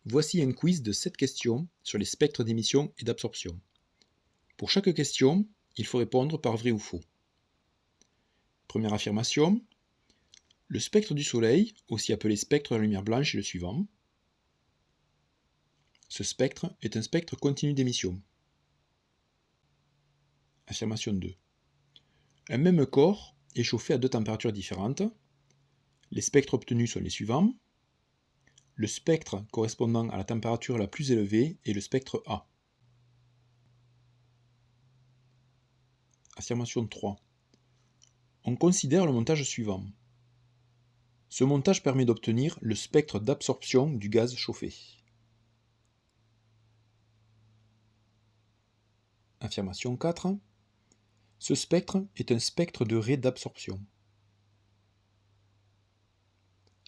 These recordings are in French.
Voici un quiz de 7 questions sur les spectres d'émission et d'absorption. Pour chaque question, il faut répondre par vrai ou faux. Première affirmation. Le spectre du Soleil, aussi appelé spectre de la lumière blanche, est le suivant. Ce spectre est un spectre continu d'émission. Affirmation 2. Un même corps est chauffé à deux températures différentes. Les spectres obtenus sont les suivants. Le spectre correspondant à la température la plus élevée est le spectre A. Affirmation 3. On considère le montage suivant. Ce montage permet d'obtenir le spectre d'absorption du gaz chauffé. Affirmation 4. Ce spectre est un spectre de ray d'absorption.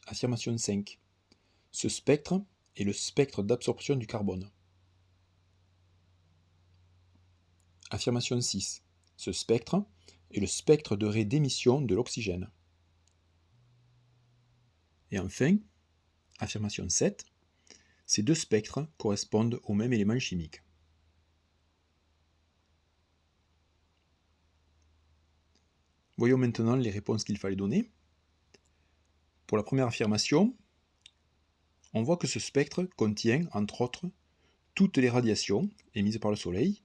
Affirmation 5. Ce spectre est le spectre d'absorption du carbone. Affirmation 6. Ce spectre est le spectre de ray d'émission de l'oxygène. Et enfin, affirmation 7. Ces deux spectres correspondent au même élément chimique. Voyons maintenant les réponses qu'il fallait donner. Pour la première affirmation, on voit que ce spectre contient, entre autres, toutes les radiations émises par le Soleil,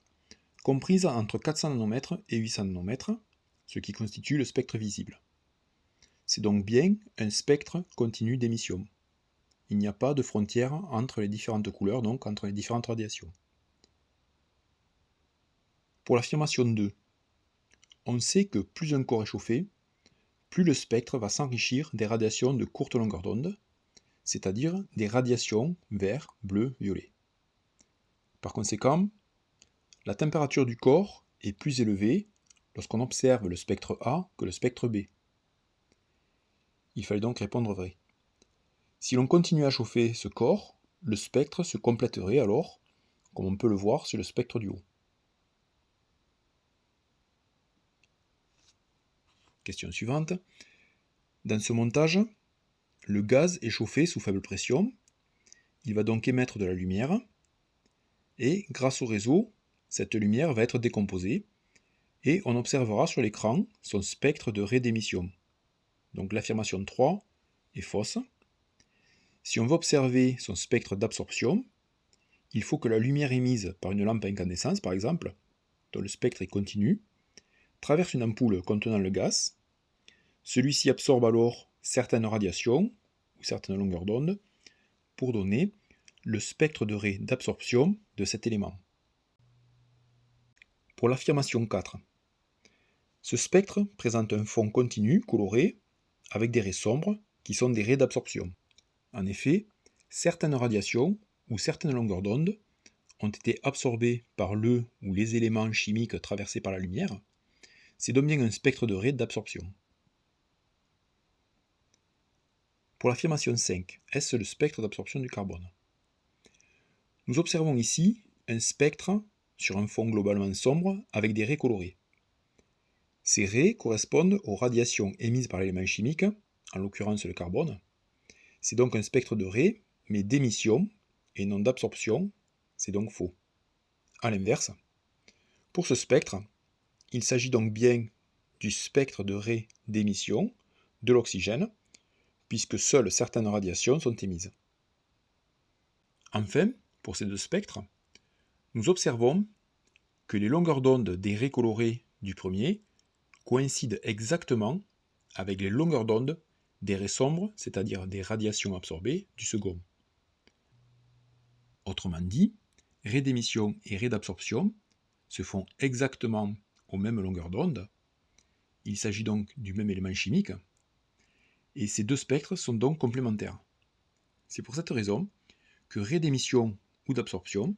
comprises entre 400 nanomètres et 800 nanomètres, ce qui constitue le spectre visible. C'est donc bien un spectre continu d'émission. Il n'y a pas de frontière entre les différentes couleurs, donc entre les différentes radiations. Pour l'affirmation 2, on sait que plus un corps est chauffé, plus le spectre va s'enrichir des radiations de courte longueur d'onde, c'est-à-dire des radiations vert, bleu, violet. Par conséquent, la température du corps est plus élevée lorsqu'on observe le spectre A que le spectre B. Il fallait donc répondre vrai. Si l'on continue à chauffer ce corps, le spectre se compléterait alors, comme on peut le voir sur le spectre du haut. Question suivante. Dans ce montage, le gaz est chauffé sous faible pression. Il va donc émettre de la lumière. Et grâce au réseau, cette lumière va être décomposée. Et on observera sur l'écran son spectre de ray d'émission. Donc l'affirmation 3 est fausse. Si on veut observer son spectre d'absorption, il faut que la lumière émise par une lampe à incandescence, par exemple, dont le spectre est continu, traverse une ampoule contenant le gaz. Celui-ci absorbe alors certaines radiations ou certaines longueurs d'onde pour donner le spectre de ray d'absorption de cet élément. Pour l'affirmation 4, ce spectre présente un fond continu coloré avec des rays sombres qui sont des rays d'absorption. En effet, certaines radiations ou certaines longueurs d'onde ont été absorbées par le ou les éléments chimiques traversés par la lumière. C'est donc bien un spectre de ray d'absorption. Pour l'affirmation 5, est-ce le spectre d'absorption du carbone? Nous observons ici un spectre sur un fond globalement sombre avec des rays colorés. Ces rays correspondent aux radiations émises par l'élément chimique, en l'occurrence le carbone. C'est donc un spectre de rays, mais d'émission et non d'absorption, c'est donc faux. A l'inverse, pour ce spectre, il s'agit donc bien du spectre de rays d'émission de l'oxygène, puisque seules certaines radiations sont émises. Enfin, pour ces deux spectres, nous observons que les longueurs d'onde des rays colorés du premier coïncident exactement avec les longueurs d'onde des rays sombres, c'est-à-dire des radiations absorbées, du second. Autrement dit, rays d'émission et rays d'absorption se font exactement aux mêmes longueurs d'onde. Il s'agit donc du même élément chimique, et ces deux spectres sont donc complémentaires. C'est pour cette raison que rays d'émission ou d'absorption,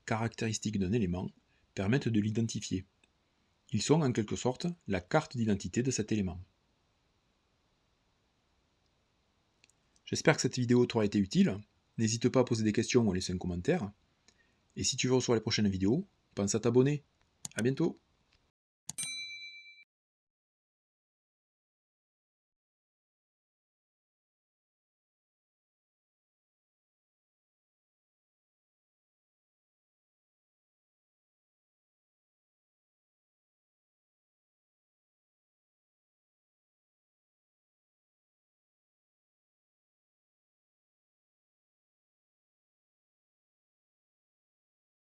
caractéristiques d'un élément, permettent de l'identifier. Ils sont en quelque sorte la carte d'identité de cet élément. J'espère que cette vidéo t'aura été utile. N'hésite pas à poser des questions ou à laisser un commentaire. Et si tu veux recevoir les prochaines vidéos, pense à t'abonner. A bientôt.